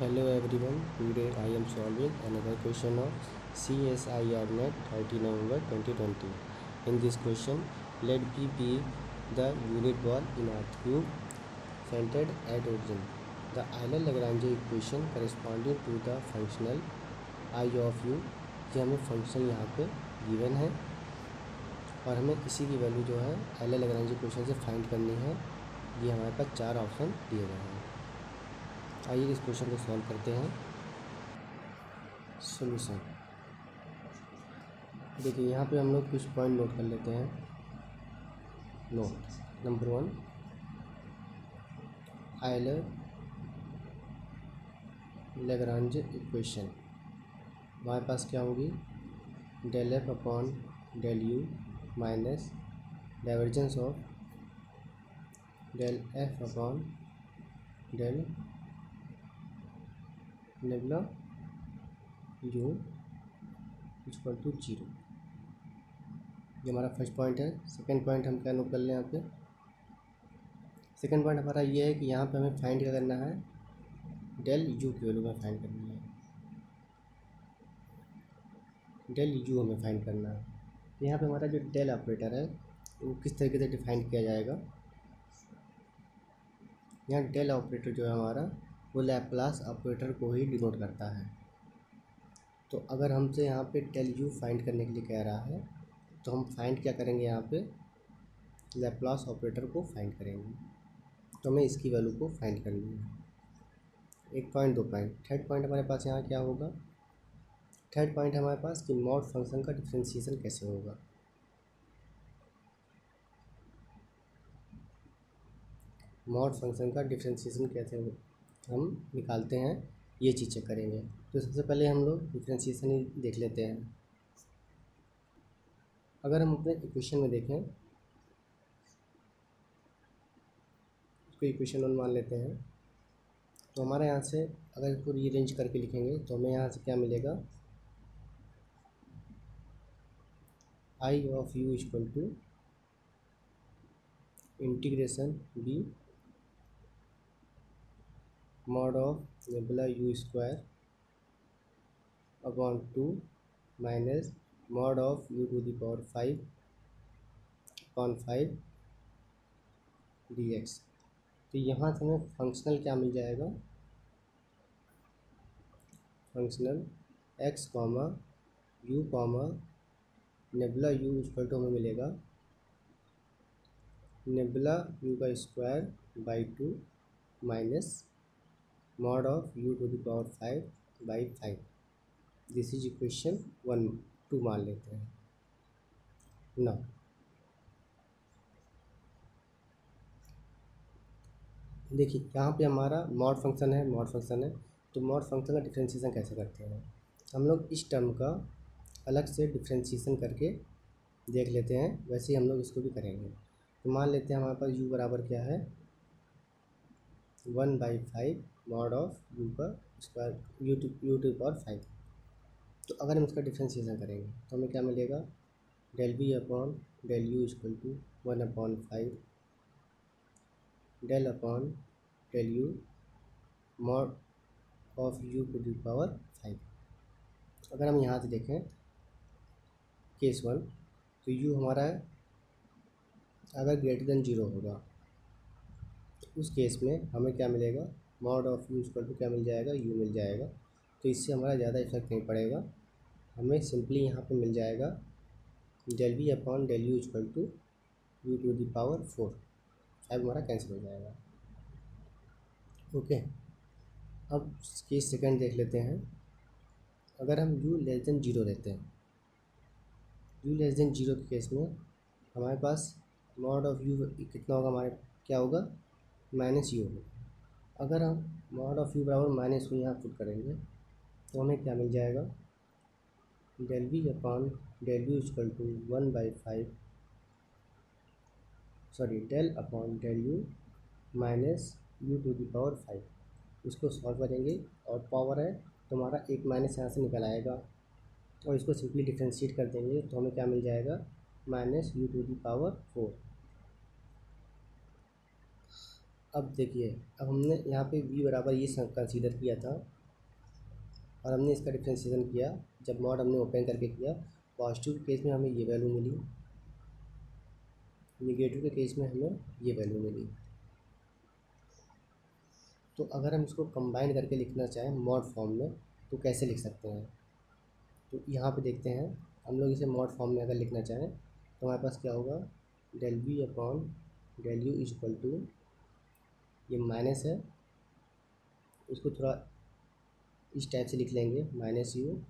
Hello everyone, today I am solving another question of CSIR NET 30 November 2020. In this question, let B be the unit ball in earth cube centered at origin. The Euler-Lagrange equation corresponding to the functional I of u, ये हमें function यहाँ पे given है और हमें इसी की value जो है Euler-Lagrange इक्वेशन से फाइंड करनी है। ये हमारे पास चार ऑप्शन दिए गए हैं। आइए इस क्वेश्चन को सॉल्व करते हैं। सॉल्यूशन देखिए, यहाँ पे हम लोग कुछ पॉइंट नोट कर लेते हैं। नोट नंबर 1, Euler-Lagrange इक्वेशन हमारे पास क्या होगी, del f upon del u minus divergence of del f upon del nabla u equal to 0। ये हमारा फर्स्ट पॉइंट है। सेकंड पॉइंट हम क्या नोट कर लें यहाँ पे। सेकंड पॉइंट हमारा ये है कि यहाँ पे हमें फाइंड क्या करना है, डेल यू की वैल्यू में फाइंड करनी है। डेल यू हमें फाइंड करना है। तो यहाँ पे हमारा जो डेल ऑपरेटर है वो किस तरीके से डिफाइन किया जाएगा। यहाँ डेल ऑपरेटर जो है हमारा वो लैप्लास ऑपरेटर को ही डिनोट करता है। तो अगर हमसे यहाँ पे डेल यू फाइंड करने के लिए कह रहा है तो हम फाइंड क्या करेंगे, यहाँ पे लैप्लास ऑपरेटर को फाइंड करेंगे। तो हमें इसकी वैल्यू को फाइंड करनी है। एक पॉइंट, दो पॉइंट। थर्ड पॉइंट हमारे पास यहाँ क्या होगा, थर्ड पॉइंट हमारे पास कि मॉड फंक्शन का डिफरेंशिएशन कैसे होगा। मॉड फंक्शन का डिफरेंशिएशन कैसे हम निकालते हैं, ये चीज़ चेक करेंगे। तो सबसे पहले हम लोग डिफरेंशिएशन ही देख लेते हैं। अगर हम अपने इक्वेशन में देखें, उसको इक्वेशन 1 मान लेते हैं, तो हमारे यहाँ से अगर इसको रीअरेंज करके लिखेंगे तो हमें यहाँ से क्या मिलेगा, I of u equal to integration b mod of nabla u square upon 2 minus mod of u to the power 5 upon 5 d x. तो यहाँ से हमें फंक्शनल क्या मिल जाएगा, functional x comma u comma nabla u equal to हमें मिलेगा nabla u का square by 2 minus mod of u to the power 5 by 5। This is equation 1 2 मान लेते हैं ना। देखिए यहाँ पे हमारा मॉड फंक्शन है, मॉड फंक्शन है। तो मॉड फंक्शन का डिफरेंशिएशन कैसे करते हैं, हम लोग इस टर्म का अलग से डिफरेंशिएशन करके देख लेते हैं, वैसे ही हम लोग इसको भी करेंगे। तो मान लेते हैं हमारे पास u बराबर क्या है, 1/5 मॉड ऑफ यू का स्क्वायर यू टू पावर 5। तो अगर हम इसका डिफरेंशिएशन करेंगे तो हमें क्या मिलेगा, del b upon del u equal to 1/5 del upon del u mod of u to the power 5। अगर हम यहाँ से देखें केस 1, तो u हमारा अगर ग्रेटर देन 0 होगा तो उस केस में हमें क्या मिलेगा, mod of u equal to क्या मिल जाएगा, u मिल जाएगा। तो इससे हमारा ज़्यादा इफेक्ट नहीं पड़ेगा, हमें सिंपली यहाँ पे मिल जाएगा del b upon del u equal to u to the power 4। 5 हमारा कैंसिल हो जाएगा। ओके, अब केस सेकंड देख लेते हैं। अगर हम u लेस देन 0 लेते हैं, u लेस देन 0 के केस में हमारे पास मॉड ऑफ u कितना होगा, हमारे क्या होगा, माइनस यू होगा। अगर हम मॉड ऑफ यू बराबर माइनस यू यहाँ पुट करेंगे तो हमें क्या मिल जाएगा, del b upon del u equal to 1/5 sorry del upon del u minus u to the power 5। इसको सॉल्व करेंगे और पावर है तो हमारा एक माइनस यहाँ से निकल आएगा और इसको सिंपली डिफ्रेंशिएट कर देंगे तो हमें क्या मिल जाएगा, minus u to the power 4। अब देखिए, अब हमने यहाँ पे v बराबर ये कंसीडर किया था और हमने इसका डिफ्रेंशिएशन किया। जब मॉड हमने ओपन करके किया, पॉजिटिव केस में हमें ये वैल्यू मिली, निगेटिव के केस में हमें ये वैल्यू मिली। तो अगर हम इसको कंबाइन करके लिखना चाहें मॉड फॉर्म में तो कैसे लिख सकते हैं? तो यहाँ पे देखते हैं, हम लोग इसे मॉड फॉर्म में अगर लिखना चाहें तो हमारे पास क्या होगा, del v upon del u is equal to, ये माइनस है, इसको थोड़ा इस टाइप से लिख लेंगे, minus u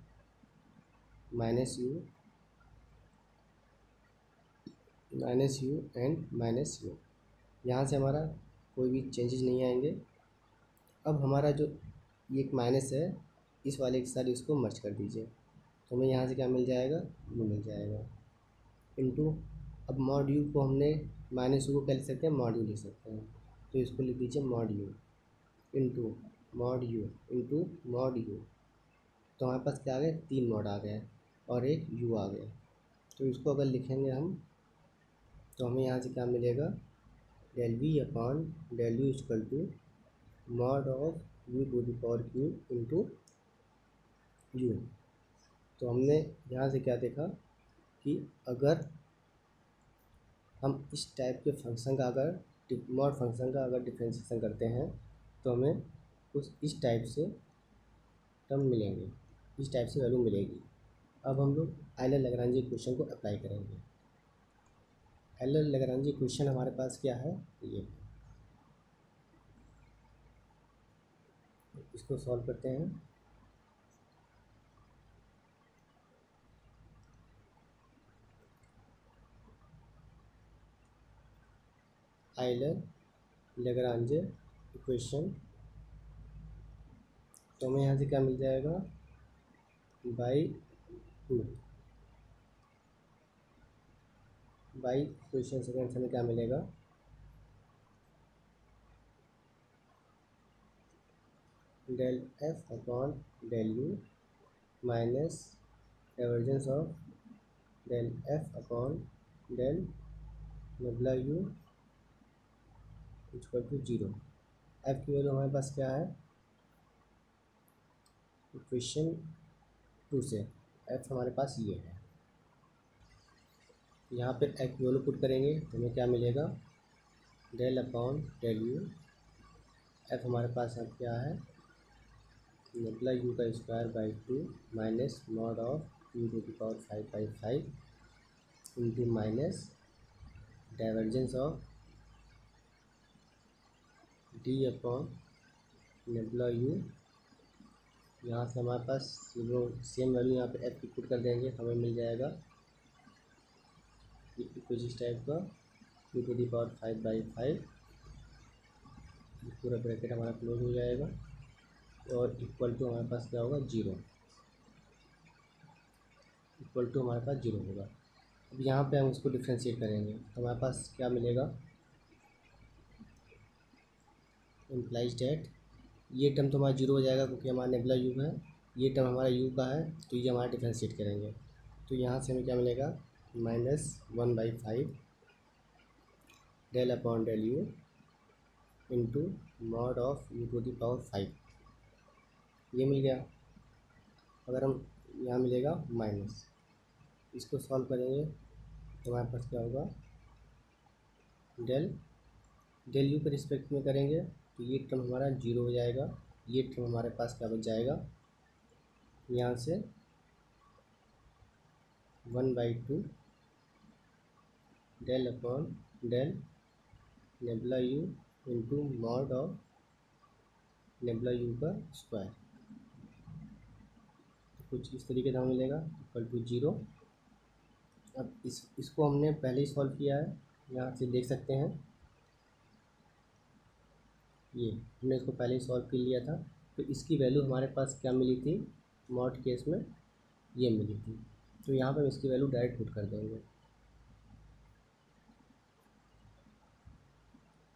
minus u minus u and minus u. यहाँ से हमारा कोई भी चेंजेस नहीं आएंगे। अब हमारा जो ये एक माइनस है, इस वाले के साथ इसको मर्ज कर दीजिए, तो हमें यहाँ से क्या मिल जाएगा, यू मिल जाएगा इनटू। अब मॉड यू को हमने माइनस यू को क्या लिख सकते हैं, मॉड यू लिख सकते हैं, तो इसको लिख दीजिए mod you into mod you into mod you. तो हमारे पास क्या आ गया, 3 मॉड आ गए और एक यू आ गया। तो इसको अगर लिखेंगे हम तो हमें यहाँ से क्या मिलेगा, del v upon del u equal to mod of u to the power q into u. तो हमने यहाँ से क्या देखा कि अगर हम इस टाइप के फंक्शन का अगर मॉड फंक्शन का अगर डिफरेंशिएशन करते हैं तो हमें कुछ इस टाइप से टर्म मिलेंगे, इस टाइप से वैल्यू मिलेगी। अब हम लोग आइलर लैग्रांज इक्वेशन को अप्लाई करेंगे। आइलर लैग्रांज इक्वेशन हमारे पास क्या है, ये, इसको सॉल्व करते हैं। आइलर लैग्रांज इक्वेशन, तो हमें यहाँ से क्या मिल जाएगा, बाई 2 बाई इक्वेशन सेकेंड से हमें क्या मिलेगा, del f upon del u minus divergence of del f upon del nabla u equal to 0। F की वैल्यू हमारे पास क्या है, इक्वेशन 2 से एफ हमारे पास ये है। यहाँ पे एफ की वैल्यू पुट करेंगे तो हमें क्या मिलेगा, del upon del u. F हमारे पास अब क्या है, नेबुला यू का square by 2 minus mod of u to the power 5/5 into minus divergence of d upon nabla u. यहाँ से हमारे पास सेम वैल्यू यहाँ पे एफ की पुट कर देंगे, हमें मिल जाएगा कुछ इस टाइप का, यू टू दी पावर 5/5, पूरा ब्रैकेट हमारा क्लोज हो जाएगा और इक्वल टू हमारे पास क्या होगा, 0, इक्वल टू हमारे पास 0 होगा। अब यहाँ पे हम इसको डिफ्रेंशिएट करेंगे तो हमारे पास क्या मिलेगा, इम्प्लाइज डैट ये टर्म तो हमारा 0 हो जाएगा क्योंकि हमारा नेबुला यू है, ये टर्म हमारा यू का है, तो ये हमारा डिफ्रेंशिएट करेंगे। तो यहाँ से हमें क्या मिलेगा, -1/5 del upon del u into mod of u to the power 5, ये मिल गया। अगर हम यहाँ मिलेगा माइनस, इसको सॉल्व करेंगे तो हमारे पास क्या होगा, डेल यू के रिस्पेक्ट में करेंगे तो ये टर्म हमारा 0 हो जाएगा, ये टर्म हमारे पास क्या बच जाएगा, यहाँ से 1/2 del upon del nabla u into mod of nabla u का स्क्वायर, तो कुछ इस तरीके से हमें मिलेगा, इक्वल टू 0। अब इसको हमने पहले ही सॉल्व किया है, यहाँ से देख सकते हैं, ये हमने इसको पहले ही सॉल्व कर लिया था। तो इसकी वैल्यू हमारे पास क्या मिली थी, मॉड केस में ये मिली थी, तो यहाँ पर हम इसकी वैल्यू डायरेक्ट पुट कर देंगे।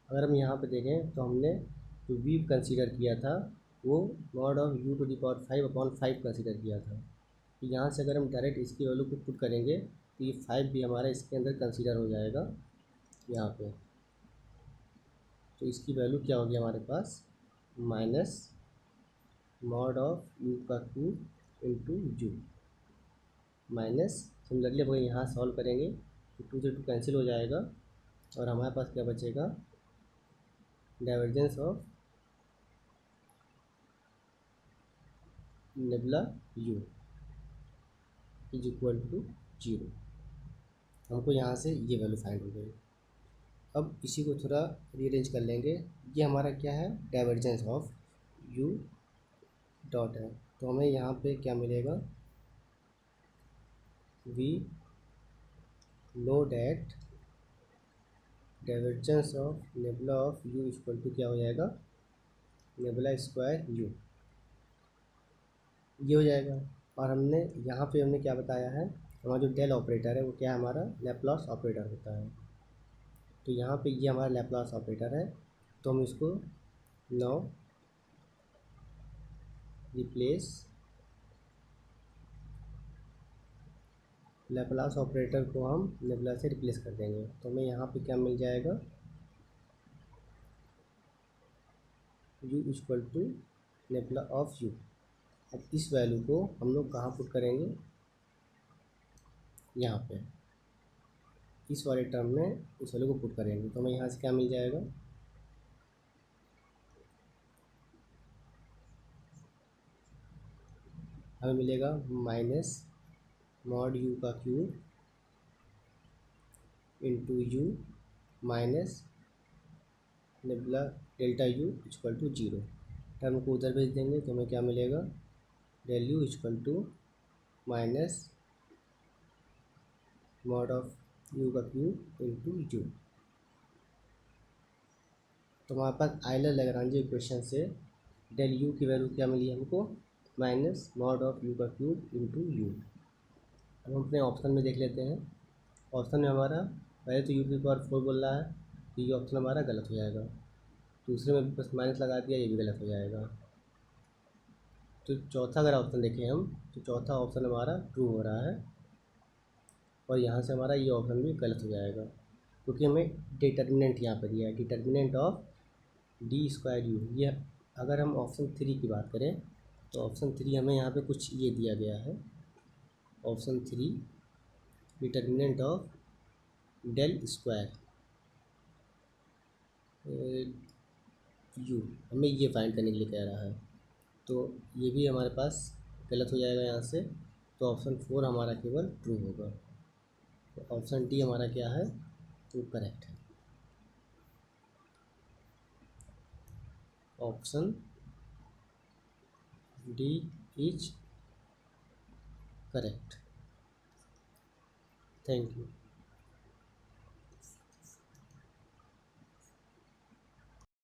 अगर हम यहाँ पे देखें तो हमने जो वी कंसीडर किया था वो mod of u to the power 5/5 consider किया था। तो यहाँ से अगर हम डायरेक्ट इसकी वैल्यू को पुट करेंगे तो ये 5 भी हमारा इसके अंदर कंसीडर हो जाएगा यहाँ पे। तो इसकी वैल्यू क्या होगी हमारे पास, माइनस मॉड ऑफ यू का cube into u minus, similarly अब यहाँ सॉल्व करेंगे तो 2 से 2 कैंसिल हो जाएगा और हमारे पास क्या बचेगा, divergence of nabla u is equal to 0। हमको यहाँ से ये वैल्यू फाइंड हो गई। अब इसी को थोड़ा रीअरेंज कर लेंगे। ये हमारा क्या है, डाइवर्जेंस ऑफ यू डॉट है, तो हमें यहाँ पे क्या मिलेगा, we know that divergence of nabla of u equal to क्या हो जाएगा, नेबुला स्क्वायर यू, ये हो जाएगा। और हमने क्या बताया है, हमारा जो डेल ऑपरेटर है वो क्या है, हमारा लैप्लास ऑपरेटर होता है। तो यहाँ पे ये हमारा लैप्लास ऑपरेटर है, तो हम इसको नाउ रिप्लेस लैप्लास ऑपरेटर को हम नेबुला से रिप्लेस कर देंगे। तो हमें यहाँ पे क्या मिल जाएगा, u equal to nabla of u। अब इस वैल्यू को हम लोग कहाँ पुट करेंगे, यहाँ पे इस वाले टर्म में इस वैल्यू को पुट करेंगे। तो हमें यहाँ से क्या मिल जाएगा, हमें मिलेगा माइनस मॉड यू का cube into u minus nabla delta u equal to 0। Term को उधर भेज देंगे तो हमें क्या मिलेगा, del u equal to minus mod of u का क्यूब इंटू यू। तो हमारे पास आइलर लैग्रांज इक्वेशन से डेल यू की वैल्यू क्या मिली हमको, माइनस मॉड ऑफ यू का क्यूब इंटू यू। अब हम अपने ऑप्शन में देख लेते हैं। ऑप्शन में हमारा पहले तो यू की पावर 4 बोल रहा है, तो ये ऑप्शन हमारा गलत हो जाएगा। दूसरे में भी बस माइनस लगा दिया, ये भी गलत हो जाएगा। तो चौथा अगर ऑप्शन देखें हम, तो चौथा ऑप्शन हमारा ट्रू हो रहा है और यहाँ से हमारा ये ऑप्शन भी गलत हो जाएगा, क्योंकि हमें डिटर्मिनेंट यहाँ पर दिया है, determinant of D square you. ये अगर हम ऑप्शन 3 की बात करें तो ऑप्शन 3 हमें यहाँ पे कुछ ये दिया गया है, option 3 determinant of del square u हमें ये फाइंड करने के लिए कह रहा है, तो ये भी हमारे पास गलत हो जाएगा यहाँ से। तो ऑप्शन 4 हमारा केवल ट्रू होगा। तो ऑप्शन डी हमारा क्या है, वो करेक्ट है। Option D is correct. Thank you.